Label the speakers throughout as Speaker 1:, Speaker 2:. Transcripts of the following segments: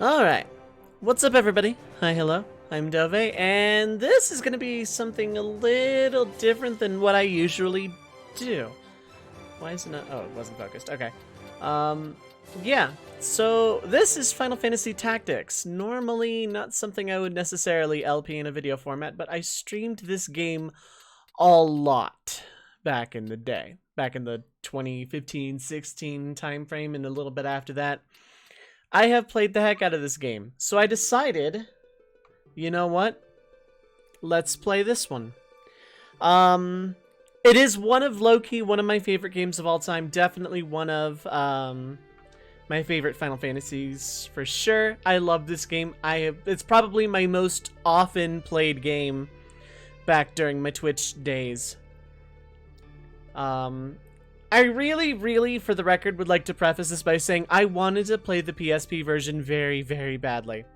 Speaker 1: Alright, what's up everybody? Hi, hello, I'm Dovei, and this is going to be something a little different than what I usually do. Why is it not? Oh, it wasn't focused. Okay. Yeah, so this is Final Fantasy Tactics. Normally not something I would necessarily LP in a video format, but I streamed this game a lot back in the day. Back in the 2015-16 time frame and a little bit after that. I have played the heck out of this game, so I decided, you know what? Let's play this one. It is one of low-key one of my favorite games of all time. Definitely one of my favorite Final Fantasies for sure. I love this game. It's probably my most often played game back during my Twitch days. I really, for the record, would like to preface this by saying I wanted to play the PSP version very, very badly.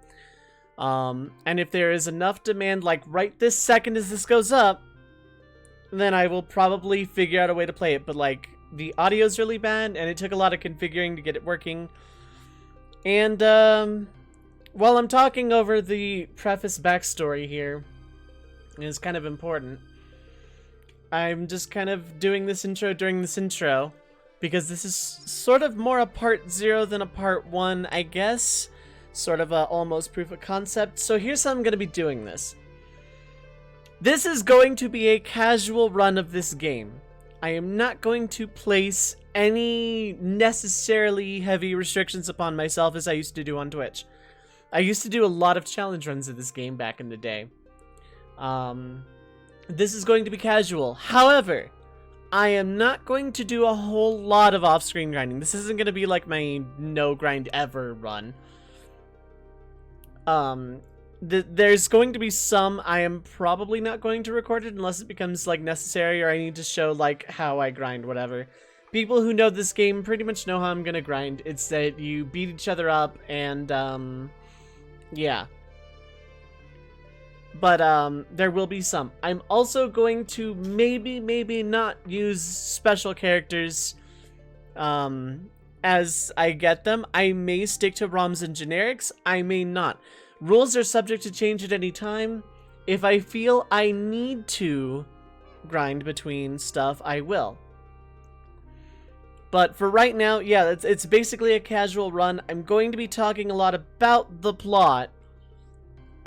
Speaker 1: And if there is enough demand, like right this second as this goes up, then I will probably figure out a way to play it. But like, the audio's really bad, and it took a lot of configuring to get it working. And while I'm talking over the preface backstory here, it's kind of important. I'm just kind of doing this intro during this intro, because this is sort of more a part 0 than a part 1, I guess. Sort of a almost proof of concept. So here's how I'm going to be doing this. This is going to be a casual run of this game. I am not going to place any necessarily heavy restrictions upon myself as I used to do on Twitch. I used to do a lot of challenge runs of this game back in the day. This is going to be casual. However, I am not going to do a whole lot of off-screen grinding. This isn't going to be like my no grind ever run. There's going to be some I am probably not going to record it unless it becomes like necessary or I need to show like how I grind, whatever. People who know this game pretty much know how I'm going to grind. It's that you beat each other up and yeah. But there will be some. I'm also going to maybe not use special characters as I get them. I may stick to ROMs and generics. I may not. Rules are subject to change at any time. If I feel I need to grind between stuff, I will. But for right now, yeah, it's basically a casual run. I'm going to be talking a lot about the plot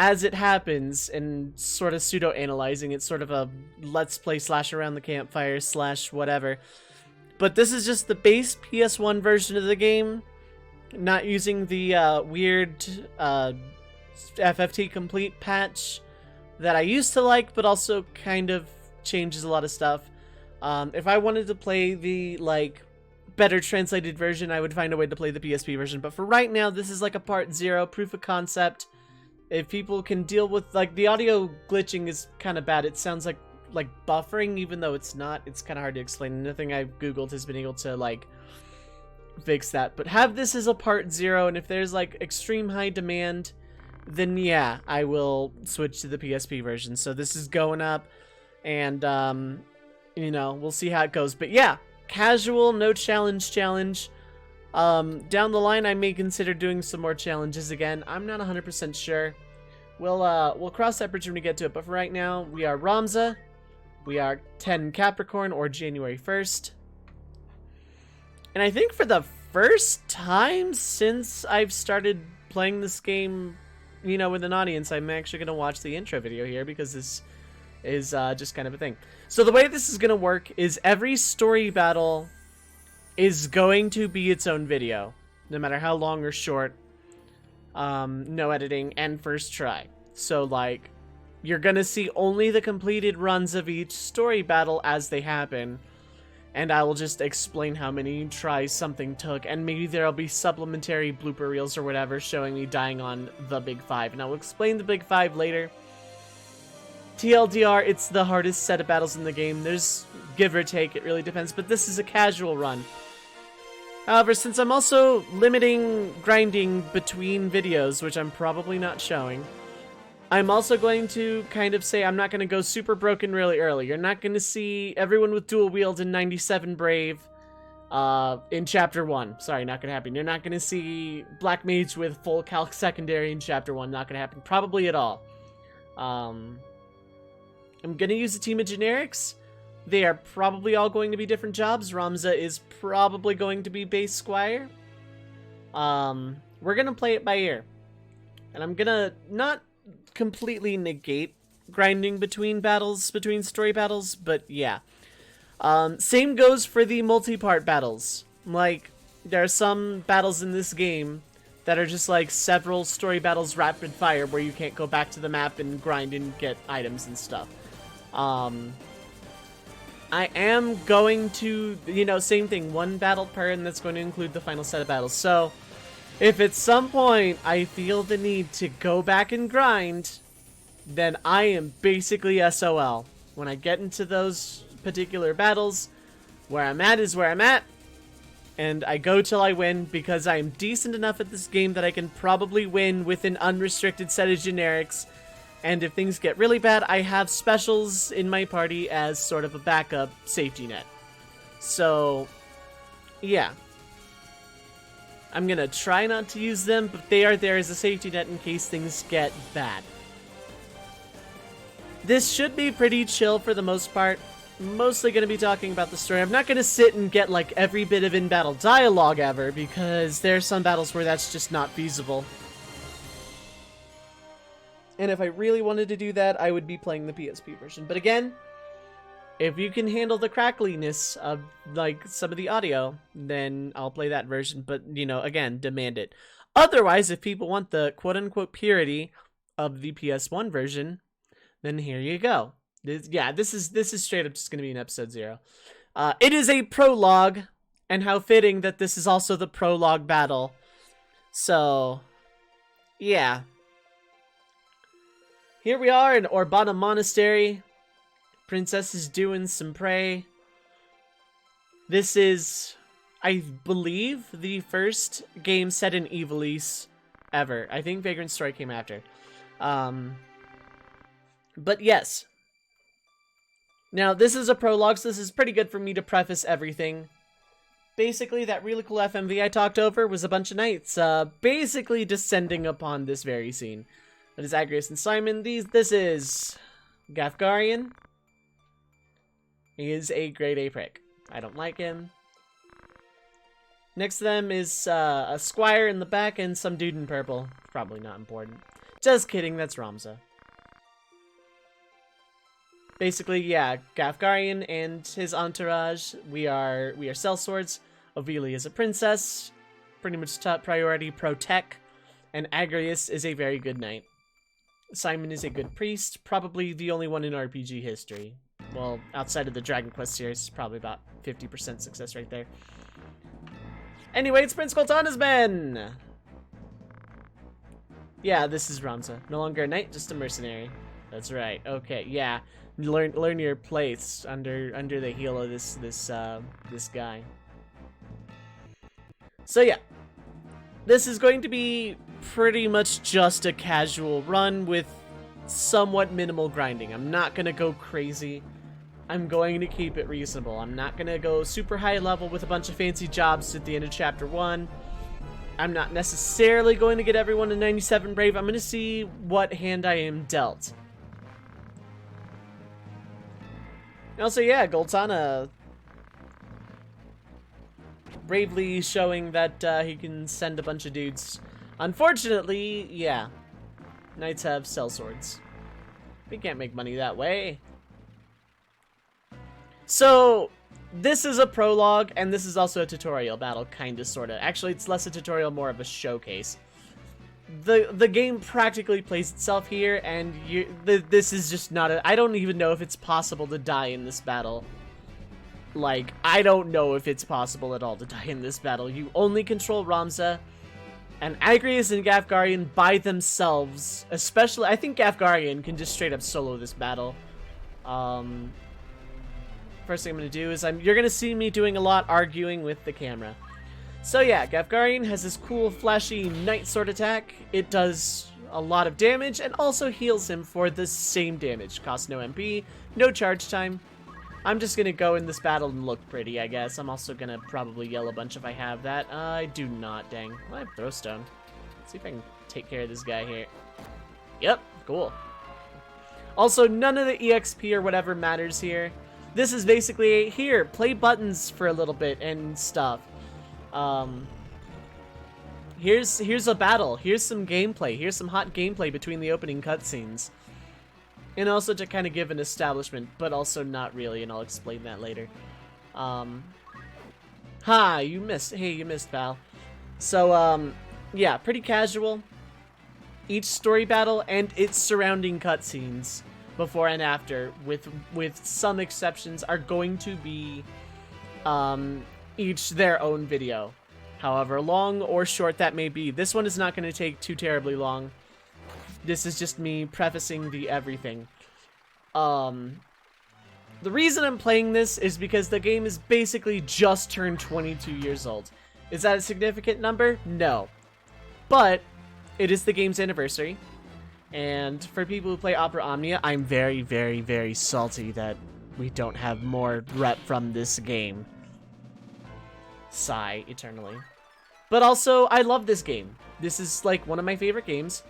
Speaker 1: as it happens and sort of pseudo-analyzing it, sort of a let's play slash around the campfire slash whatever. But this is just the base PS1 version of the game, not using the weird FFT complete patch that I used to like, but also kind of changes a lot of stuff. If I wanted to play the like better translated version, I would find a way to play the PSP version. But for right now, this is like a part 0 proof of concept. If people can deal with, like, the audio glitching is kind of bad. It sounds like buffering, even though it's not. It's kind of hard to explain. Nothing I've Googled has been able to, like, fix that. But have this as a part 0, and if there's, like, extreme high demand, then yeah, I will switch to the PSP version. So this is going up, and, you know, we'll see how it goes. But yeah, casual, no challenge. Down the line, I may consider doing some more challenges again. I'm not 100% sure. We'll cross that bridge when we get to it. But for right now, we are Ramza. We are 10 Capricorn, or January 1st. And I think for the first time since I've started playing this game, you know, with an audience, I'm actually going to watch the intro video here because this is just kind of a thing. So the way this is going to work is every story battle is going to be its own video, no matter how long or short, no editing, and first try. So, like, you're gonna see only the completed runs of each story battle as they happen, and I will just explain how many tries something took, and maybe there'll be supplementary blooper reels or whatever showing me dying on the Big 5, and I will explain the Big 5 later. TLDR, it's the hardest set of battles in the game. There's give or take, it really depends, but this is a casual run. However, since I'm also limiting grinding between videos, which I'm probably not showing, I'm also going to kind of say I'm not going to go super broken really early. You're not going to see everyone with dual wield and 97 brave in Chapter 1. Sorry, not gonna happen. You're not gonna see Black Mage with full Calc Secondary in Chapter 1. Not gonna happen. Probably at all. I'm gonna use a team of generics. They are probably all going to be different jobs. Ramza is probably going to be base squire. We're gonna play it by ear. And I'm gonna not completely negate grinding between battles, between story battles, but yeah. Same goes for the multi-part battles. Like, there are some battles in this game that are just like several story battles rapid fire where you can't go back to the map and grind and get items and stuff. I am going to, you know, same thing, one battle per, and that's going to include the final set of battles. So, if at some point I feel the need to go back and grind, then I am basically SOL. When I get into those particular battles, where I'm at is where I'm at, and I go till I win, because I am decent enough at this game that I can probably win with an unrestricted set of generics. And if things get really bad, I have specials in my party as sort of a backup safety net. So, yeah. I'm gonna try not to use them, but they are there as a safety net in case things get bad. This should be pretty chill for the most part. Mostly gonna be talking about the story. I'm not gonna sit and get like every bit of in-battle dialogue ever, because there are some battles where that's just not feasible. And if I really wanted to do that, I would be playing the PSP version. But again, if you can handle the crackliness of, like, some of the audio, then I'll play that version. But, you know, again, demand it. Otherwise, if people want the quote-unquote purity of the PS1 version, then here you go. This is straight up just going to be an episode 0. It is a prologue, and how fitting that this is also the prologue battle. So, yeah. Here we are in Urbana Monastery. Princess is doing some pray. This is, I believe, the first game set in Ivalice ever. I think Vagrant Story came after. But yes. Now, this is a prologue, so this is pretty good for me to preface everything. Basically, that really cool FMV I talked over was a bunch of knights, basically descending upon this very scene. That is Agrius and Simon. This is Gafgarian. He is a grade A prick. I don't like him. Next to them is a squire in the back and some dude in purple. Probably not important. Just kidding, that's Ramza. Basically, yeah, Gafgarian and his entourage. We are sellswords. Ovili is a princess. Pretty much top priority pro-tech. And Agrius is a very good knight. Simon is a good priest, probably the only one in RPG history. Well, outside of the Dragon Quest series, it's probably about 50% success right there. Anyway, it's Prince Coltana's men! Yeah, this is Ramza. No longer a knight, just a mercenary. That's right. Okay, yeah. Learn your place under the heel of this guy. So yeah. This is going to be pretty much just a casual run with somewhat minimal grinding. I'm not going to go crazy. I'm going to keep it reasonable. I'm not going to go super high level with a bunch of fancy jobs at the end of Chapter 1. I'm not necessarily going to get everyone to 97 Brave. I'm going to see what hand I am dealt. Also, yeah, Goltana bravely showing that he can send a bunch of dudes. Unfortunately, yeah, knights have sellswords. We can't make money that way. So, this is a prologue, and this is also a tutorial battle, kinda, sorta. Actually, it's less a tutorial, more of a showcase. The game practically plays itself here, and this is just not a... I don't even know if it's possible to die in this battle. Like, I don't know if it's possible at all to die in this battle. You only control Ramza, and Agrius and Gafgarian by themselves, especially... I think Gafgarian can just straight up solo this battle. First thing I'm going to do is you're going to see me doing a lot arguing with the camera. So yeah, Gafgarian has this cool, flashy knight sword attack. It does a lot of damage and also heals him for the same damage. Costs no MP, no charge time. I'm just gonna go in this battle and look pretty, I guess. I'm also gonna probably yell a bunch if I have that. I do not, dang. Well, I have Throwstone. Let's see if I can take care of this guy here. Yep, cool. Also, none of the EXP or whatever matters here. This is basically, here, play buttons for a little bit and stuff. Here's a battle. Here's some gameplay. Here's some hot gameplay between the opening cutscenes. And also to kind of give an establishment, but also not really, and I'll explain that later. Ha, you missed. Hey, you missed, Val. So, yeah, pretty casual. Each story battle and its surrounding cutscenes, before and after, with some exceptions, are going to be each their own video. However long or short that may be. This one is not going to take too terribly long. This is just me prefacing the everything. The reason I'm playing this is because the game is basically just turned 22 years old. Is that a significant number? No. But it is the game's anniversary. And for people who play Opera Omnia, I'm very, very, very salty that we don't have more rep from this game. Sigh eternally. But also, I love this game. This is like one of my favorite games.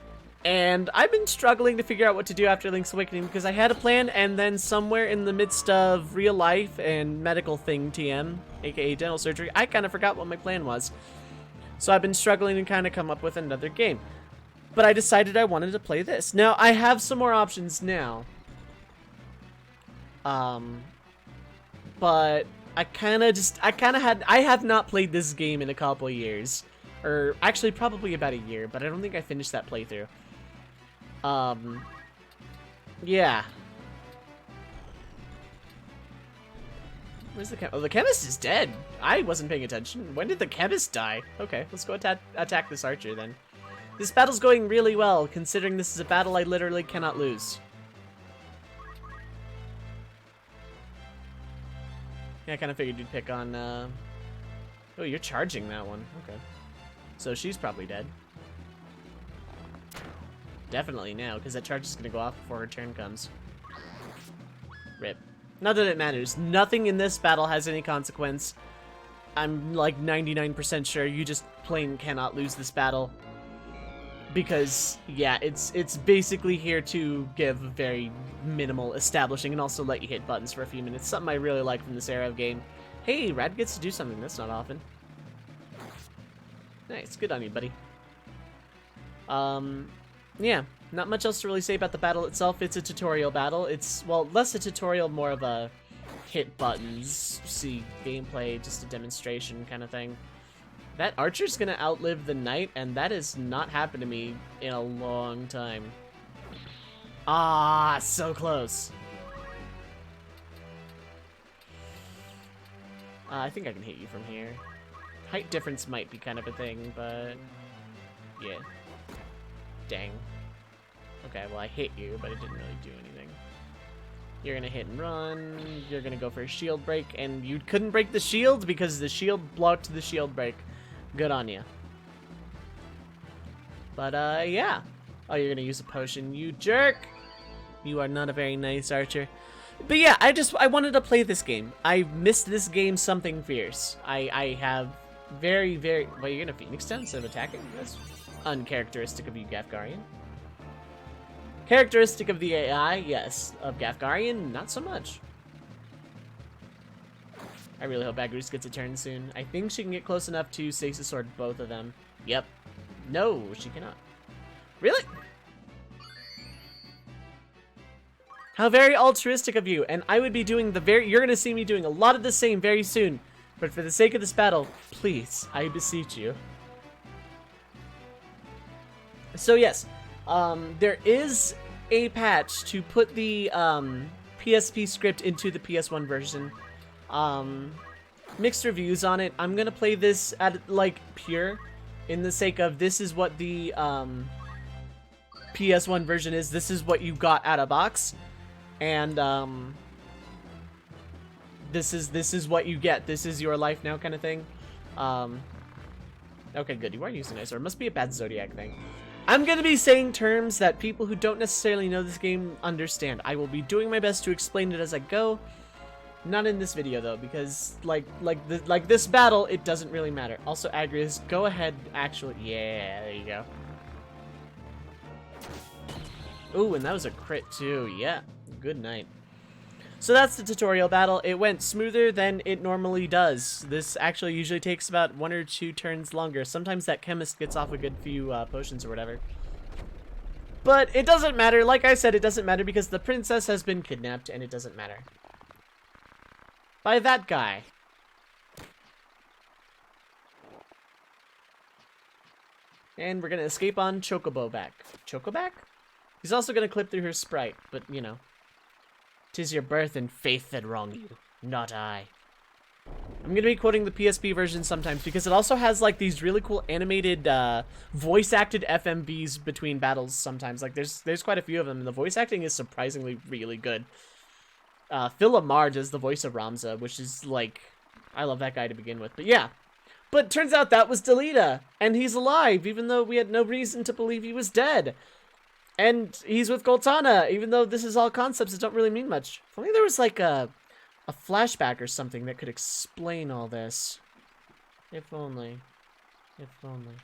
Speaker 1: And I've been struggling to figure out what to do after Link's Awakening because I had a plan, and then somewhere in the midst of real life and medical thing TM, aka dental surgery, I kind of forgot what my plan was. So I've been struggling to kind of come up with another game. But I decided I wanted to play this. Now, I have some more options now. But I have not played this game in a couple of years. Or actually probably about a year, but I don't think I finished that playthrough. Yeah. Where's the chemist? Oh, the chemist is dead. I wasn't paying attention. When did the chemist die? Okay, let's go attack this archer then. This battle's going really well, considering this is a battle I literally cannot lose. Yeah, I kind of figured you'd pick on, Oh, you're charging that one. Okay. So she's probably dead. Definitely now, because that charge is going to go off before her turn comes. Rip. Not that it matters. Nothing in this battle has any consequence. I'm like 99% sure you just plain cannot lose this battle. Because, yeah, it's basically here to give very minimal establishing and also let you hit buttons for a few minutes. Something I really like from this era of game. Hey, Rad gets to do something. That's not often. Nice. Good on you, buddy. Yeah, not much else to really say about the battle itself. It's a tutorial battle. It's, well, less a tutorial, more of a hit buttons, see gameplay, just a demonstration kind of thing. That archer's gonna outlive the knight, and that has not happened to me in a long time. Ah, so close. I think I can hit you from here. Height difference might be kind of a thing, but yeah. Dang. Okay, well I hit you, but it didn't really do anything. You're gonna hit and run, you're gonna go for a shield break, and you couldn't break the shield because the shield blocked the shield break. Good on you. But, yeah. Oh, you're gonna use a potion, you jerk! You are not a very nice archer. But yeah, I wanted to play this game. I missed this game something fierce. I have very, very... Well, you're gonna Phoenix down instead of attacking? That's uncharacteristic of you, Gafgarian. Characteristic of the AI, yes. Of Gafgarian, not so much. I really hope Agruce gets a turn soon. I think she can get close enough to Stasis Sword both of them. Yep. No, she cannot. Really? How very altruistic of you. And I would be doing you're gonna see me doing a lot of the same very soon. But for the sake of this battle, please, I beseech you. So yes, there is a patch to put the PSP script into the PS1 version. Mixed reviews on it. I'm gonna play this at like pure, in the sake of this is what the PS1 version is. This is what you got out of box, and this is what you get. This is your life now, kind of thing. Okay, good. You are using Ice Sword. Must be a bad Zodiac thing. I'm gonna be saying terms that people who don't necessarily know this game understand. I will be doing my best to explain it as I go. Not in this video though, because like this battle, it doesn't really matter. Also, Agrias, go ahead. Actually, yeah, there you go. Ooh, and that was a crit too. Yeah, good night. So that's the tutorial battle. It went smoother than it normally does. This actually usually takes about 1 or 2 turns longer. Sometimes that chemist gets off a good few potions or whatever. But it doesn't matter. Like I said, it doesn't matter because the princess has been kidnapped and it doesn't matter. By that guy. And we're going to escape on Chocobo back. Chocoback? He's also going to clip through her sprite, but you know. 'Tis your birth and faith that wrong you, not I. I'm gonna be quoting the PSP version sometimes because it also has like these really cool animated, voice-acted FMVs between battles sometimes. Like there's quite a few of them, and the voice acting is surprisingly really good. Phil Lamar does the voice of Ramza, which is like, I love that guy to begin with. But yeah, but turns out that was Delita, and he's alive, even though we had no reason to believe he was dead. And he's with Goltana, even though this is all concepts that don't really mean much. If only there was like a flashback or something that could explain all this. If only. If only.